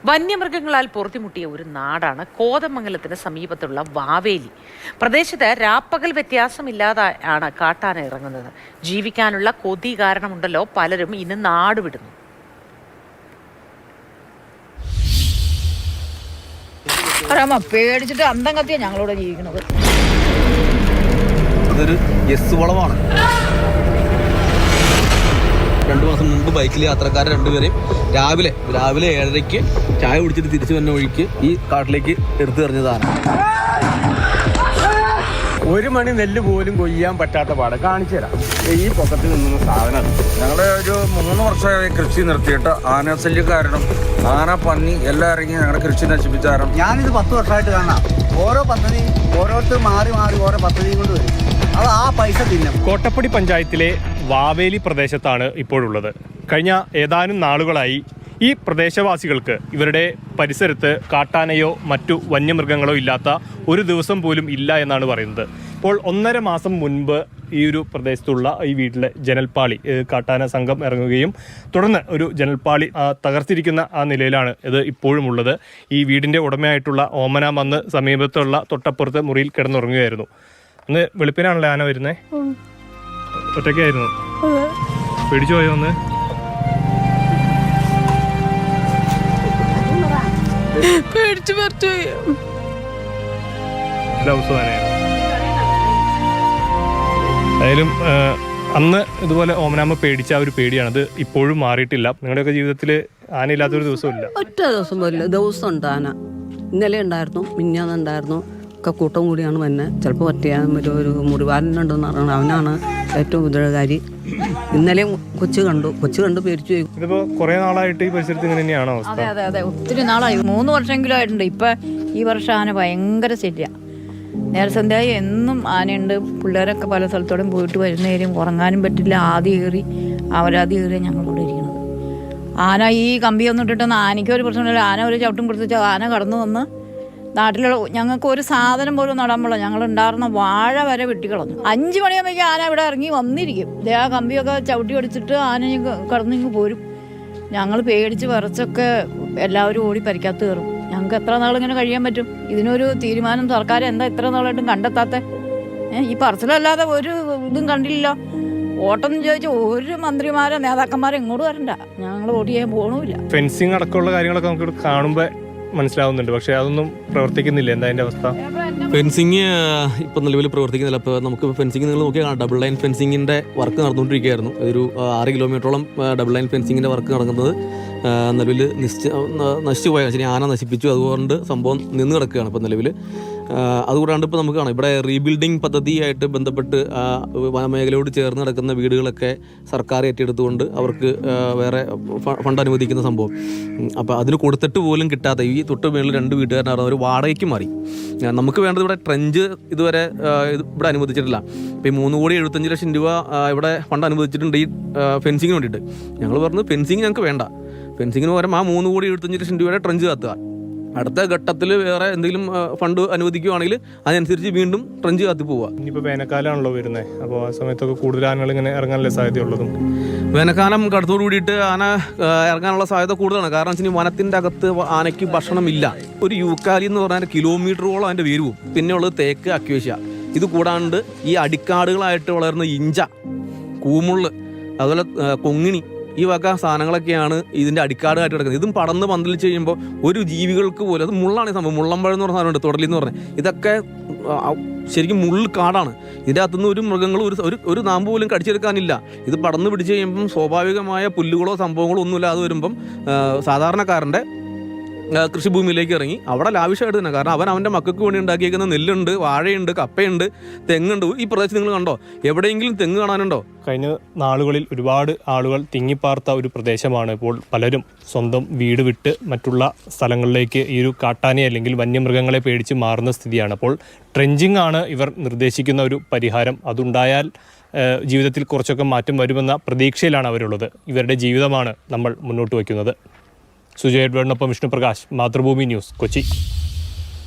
വന്യമൃഗങ്ങളാൽ പൊറുതിമുട്ടിയ ഒരു നാടാണ് കോതമംഗലത്തിന് സമീപത്തുള്ള വാവേലി. പ്രദേശത്ത് രാപ്പകൽ വ്യത്യാസമില്ലാതെയാണ് കാട്ടാന ഇറങ്ങുന്നത്. ജീവിക്കാനുള്ള കൊതി കാരണമുണ്ടല്ലോ പലരും ഇന്ന് നാട് വിടുന്നു. പേടിച്ചിട്ട് അന്തം കത്തിയാ ഞങ്ങളിവിടെ ജീവിക്കുന്നത്. അതൊരു യെസ് വളമാണ്. 2 മാസം മുമ്പ് ബൈക്കിൽ യാത്രക്കാരെ 2 പേരെയും രാവിലെ 7:30 ചായ കുടിച്ചിട്ട് തിരിച്ചു വന്ന വഴിക്ക് ഈ കാട്ടിലേക്ക് എടുത്തു എറിഞ്ഞതാണ്. 1 മണി നെല്ല് പോലും കൊയ്യാൻ പറ്റാത്ത പാട് കാണിച്ചു തരാം. ഈ പൊക്കത്തിൽ നിന്ന സാധനം ഞങ്ങളുടെ ഒരു 3 വർഷമായി കൃഷി നിർത്തിയിട്ട് ആനശല്യം കാരണം ആന, പന്നി എല്ലാം ഇറങ്ങി ഞങ്ങളുടെ കൃഷി നശിപ്പിച്ച കാരണം ഞാനിത് 10 വർഷമായിട്ട് കാണാം. ഓരോ പദ്ധതി ഓരോരുത്തർ മാറി ഓരോ പദ്ധതിയും കൊണ്ട് വരും. അത് ആ പൈസ തിന്നും. കോട്ടപ്പടി പഞ്ചായത്തിലെ വാവേലി പ്രദേശത്താണ് ഇപ്പോഴുള്ളത്. കഴിഞ്ഞ ഏതാനും നാളുകളായി ഈ പ്രദേശവാസികൾക്ക് ഇവരുടെ പരിസരത്ത് കാട്ടാനയോ മറ്റു വന്യമൃഗങ്ങളോ ഇല്ലാത്ത ഒരു ദിവസം പോലും ഇല്ല എന്നാണ് പറയുന്നത്. ഇപ്പോൾ 1.5 മാസം മുൻപ് ഈ ഒരു പ്രദേശത്തുള്ള ഈ വീട്ടിലെ ജനൽപ്പാളി കാട്ടാന സംഘം ഇറങ്ങുകയും തുടർന്ന് ഒരു ജനൽപ്പാളി തകർത്തിരിക്കുന്ന ആ നിലയിലാണ് ഇത് ഇപ്പോഴും ഉള്ളത്. ഈ വീടിൻ്റെ ഉടമയായിട്ടുള്ള ഓമന വന്ന് സമീപത്തുള്ള തൊട്ടപ്പുറത്ത് മുറിയിൽ കിടന്നുറങ്ങുകയായിരുന്നു. അന്ന് വെളുപ്പിനാണല്ലോ ആന വരുന്നേ? ഒറ്റയ്ക്കായിരുന്നു. പേടിച്ചു പോയോ ഒന്ന്? ഏതായാലും അന്ന് ഇതുപോലെ ഓമനാമ്മ പേടിച്ച ആ ഒരു പേടിയാണ്. അത് ഇപ്പോഴും മാറിയിട്ടില്ല. നിങ്ങളുടെയൊക്കെ ജീവിതത്തിൽ ആനയില്ലാത്തൊരു ദിവസമില്ല? ഒറ്റ ദിവസം പോലില്ല. ദിവസം ഉണ്ട് ആന. ഇന്നലെ ഉണ്ടായിരുന്നു, മിഞ്ഞാന്നുണ്ടായിരുന്നു. ഒക്കെ കൂട്ടം കൂടിയാണ് വന്നെ. ചിലപ്പോൾ ഒറ്റയാൻ ഒരു മുറിവാലനുണ്ടെന്ന് പറഞ്ഞാൽ അവനാണ് ഏറ്റവും ഉപദ്രവകാരി. ഇന്നലെ കൊച്ചു കണ്ടു പേടിച്ചു പോയി. ഇതിപ്പോ കുറെ നാളായിട്ട് ഈ പരിസരത്ത് ഇങ്ങനെ തന്നെയാണോ അവസ്ഥ? അതെ ഒത്തിരി നാളായി. 3 വർഷമെങ്കിലും ആയിട്ടുണ്ട്. ഇപ്പൊ ഈ വർഷം ആന ഭയങ്കര ശല്യ. നേരസന്ധ്യയായി എന്നും ആനയുണ്ട്. പിള്ളേരൊക്കെ പല സ്ഥലത്തോടും പോയിട്ട് വരുന്നേരും ഉറങ്ങാനും പറ്റില്ല. ആദ്യം ഏറി ഞങ്ങളിവിടെ ഇരിക്കുന്നത്. ആന ഈ കമ്പിയൊന്നും ഇട്ടിട്ടൊന്നും ആനയ്ക്കൊരു പ്രശ്നമില്ല. ആന ഒരു ചവിട്ടും കൊടുത്തിട്ട് ആന കടന്നു വന്ന് നാട്ടിലുള്ള ഞങ്ങൾക്ക് ഒരു സാധനം പോലും നടാൻ ഞങ്ങളുണ്ടായിരുന്ന വാഴ വരെ വെട്ടിക്കളഞ്ഞു. 5 മണിയാകുമ്പോഴേക്കും ആന ഇവിടെ ഇറങ്ങി വന്നിരിക്കും. ആ കമ്പിയൊക്കെ ചവിട്ടി അടിച്ചിട്ട് ആന കടന്നിങ്ങ് പോരും. ഞങ്ങൾ പേടിച്ച് വിറച്ചൊക്കെ എല്ലാവരും ഓടി പരിക്കകത്ത് കയറും. ഞങ്ങൾക്ക് എത്ര നാളിങ്ങനെ കഴിയാൻ പറ്റും? ഇതിനൊരു തീരുമാനം സർക്കാർ എന്താ ഇത്ര നാളായിട്ടും കണ്ടെത്താത്ത? ഈ പറച്ചിലല്ലാതെ ഒരു ഇതും കണ്ടില്ലല്ലോ. വോട്ടെന്ന് ചോദിച്ചാൽ ഒരു മന്ത്രിമാരോ നേതാക്കന്മാരോ ഇങ്ങോട്ട് വരണ്ട. ഞങ്ങൾ വോട്ട് ചെയ്യാൻ പോകണമില്ല. ഫെൻസിങ് അടക്കമുള്ള കാര്യങ്ങളൊക്കെ നമുക്ക് കാണുമ്പോൾ മനസ്സിലാവുന്നുണ്ട്. പക്ഷെ അതൊന്നും പ്രവർത്തിക്കുന്നില്ല. എന്താ അതിന്റെ അവസ്ഥ? ഫെൻസിങ് ഇപ്പം നിലവിൽ പ്രവർത്തിക്കുന്നില്ല. ഇപ്പോൾ നമുക്ക് ഫെൻസിങ് നിങ്ങൾ നോക്കിയാൽ കാണാം. ഡബിൾ ലൈൻ ഫെൻസിങ്ങിൻ്റെ വർക്ക് നടന്നുകൊണ്ടിരിക്കുകയായിരുന്നു. ഒരു 6 കിലോമീറ്ററോളം ഡബിൾ ലൈൻ ഫെൻസിങ്ങിൻ്റെ വർക്ക് നടക്കുന്നത് നിലവിൽ നശിച്ചു പോയ ശരി ആന നശിപ്പിച്ചു. അതുകൊണ്ട് സംഭവം നിന്ന് കിടക്കുകയാണ് ഇപ്പോൾ നിലവിൽ. അതുകൂടാണ്ട് ഇപ്പോൾ നമുക്ക് കാണാം ഇവിടെ റീബിൽഡിംഗ് പദ്ധതിയായിട്ട് ബന്ധപ്പെട്ട് വനമേഖലയോട് ചേർന്ന് നടക്കുന്ന വീടുകളൊക്കെ സർക്കാർ ഏറ്റെടുത്തുകൊണ്ട് അവർക്ക് വേറെ ഫണ്ട് അനുവദിക്കുന്ന സംഭവം. അപ്പോൾ അതിന് കൊടുത്തിട്ട് പോലും കിട്ടാത്ത ഈ തൊട്ട് മേളിൽ 2 വീട്ടുകാരനാണ് അവർ വാടകയ്ക്ക് മാറി. നമുക്ക് വേണ്ടത് ഇവിടെ ട്രെഞ്ച് ഇതുവരെ ഇവിടെ അനുവദിച്ചിട്ടില്ല. ഇപ്പോൾ ഈ 3,75,00,000 രൂപ ഇവിടെ ഫണ്ട് അനുവദിച്ചിട്ടുണ്ട് ഈ ഫെൻസിങ്ങിന് വേണ്ടിയിട്ട്. ഞങ്ങൾ പറഞ്ഞു ഫെൻസിങ് ഞങ്ങൾക്ക് വേണ്ട. ഫെൻസിങ്ങിന് പകരം ആ 3,75,00,000 രൂപയുടെ ട്രെഞ്ച് കത്തുക. അടുത്ത ഘട്ടത്തിൽ വേറെ എന്തെങ്കിലും ഫണ്ട് അനുവദിക്കുകയാണെങ്കിൽ അതിനനുസരിച്ച് വീണ്ടും ട്രെഞ്ച് കത്തി പോവുക. ഇനിയിപ്പോൾ വേനൽക്കാലമാണല്ലോ വരുന്നത്. അപ്പോൾ ആ സമയത്തൊക്കെ കൂടുതൽ ആനകൾ ഇങ്ങനെ ഇറങ്ങാനുള്ള സാധ്യതയുള്ളതും. വേനൽക്കാലം കടുത്തോട് കൂടിയിട്ട് ആന ഇറങ്ങാനുള്ള സാധ്യത കൂടുതലാണ്. കാരണം വെച്ചാൽ വനത്തിൻ്റെ അകത്ത് ആനയ്ക്ക് ഭക്ഷണമില്ല. ഒരു യൂക്കാലി എന്ന് പറഞ്ഞാൽ കിലോമീറ്ററോളം അതിൻ്റെ വേര് പോവും. പിന്നെ ഉള്ളത് തേക്ക്, അക്വേഷ്യ. ഇത് കൂടാണ്ട് ഈ അടിക്കാടുകളായിട്ട് വളർന്ന ഇഞ്ച, കൂമുള്ള്, അതുപോലെ കൊങ്ങിണി, ഈ വക സാധനങ്ങളൊക്കെയാണ് ഇതിൻ്റെ അടിക്കാടായിട്ട് കിടക്കുന്നത്. ഇതും പടന്ന് പന്തലിച്ച് കഴിയുമ്പോൾ ഒരു ജീവികൾക്ക് പോലും, അത് മുള്ളാണ് ഈ സംഭവം. മുള്ളമ്പഴം എന്ന് പറഞ്ഞ സാധനമുണ്ട്, തുടലി എന്ന് പറഞ്ഞാൽ. ഇതൊക്കെ ശരിക്കും മുള്ള് കാടാണ്. ഇതിൻ്റെ അകത്തുനിന്ന് ഒരു മൃഗങ്ങളും ഒരു നാമ്പ് പോലും കടിച്ചെടുക്കാനില്ല. ഇത് പടന്ന് പിടിച്ച് കഴിയുമ്പം സ്വാഭാവികമായ പുല്ലുകളോ സംഭവങ്ങളോ ഒന്നുമില്ലാതെ വരുമ്പം സാധാരണക്കാരൻ്റെ കൃഷിഭൂമിയിലേക്ക് ഇറങ്ങി അവിടെ ലാവിഷമായിട്ട് തന്നെ. കാരണം അവൻ്റെ മക്കൾക്ക് വേണ്ടി ഉണ്ടാക്കിയേക്കുന്ന നെല്ലുണ്ട്, വാഴയുണ്ട്, കപ്പയുണ്ട്, തെങ്ങുണ്ട്. ഈ പ്രദേശത്ത് നിങ്ങൾ കണ്ടോ? എവിടെയെങ്കിലും തെങ്ങ് കാണാനുണ്ടോ? കഴിഞ്ഞ നാളുകളിൽ ഒരുപാട് ആളുകൾ തിങ്ങിപ്പാർത്ത ഒരു പ്രദേശമാണ്. ഇപ്പോൾ പലരും സ്വന്തം വീട് വിട്ട് മറ്റുള്ള സ്ഥലങ്ങളിലേക്ക് ഈ ഒരു കാട്ടാനെ അല്ലെങ്കിൽ വന്യമൃഗങ്ങളെ പേടിച്ച് മാറുന്ന സ്ഥിതിയാണ്. അപ്പോൾ ട്രെഞ്ചിങ് ആണ് ഇവർ നിർദ്ദേശിക്കുന്ന ഒരു പരിഹാരം. അതുണ്ടായാൽ ജീവിതത്തിൽ കുറച്ചൊക്കെ മാറ്റം വരുമെന്ന പ്രതീക്ഷയിലാണ് അവരുള്ളത്. ഇവരുടെ ജീവിതമാണ് നമ്മൾ മുന്നോട്ട് വയ്ക്കുന്നത്. സുജയ് എഡ്വേർഡിനൊപ്പം വിഷ്ണു പ്രകാശ്, മാതൃഭൂമി ന്യൂസ്, കൊച്ചി.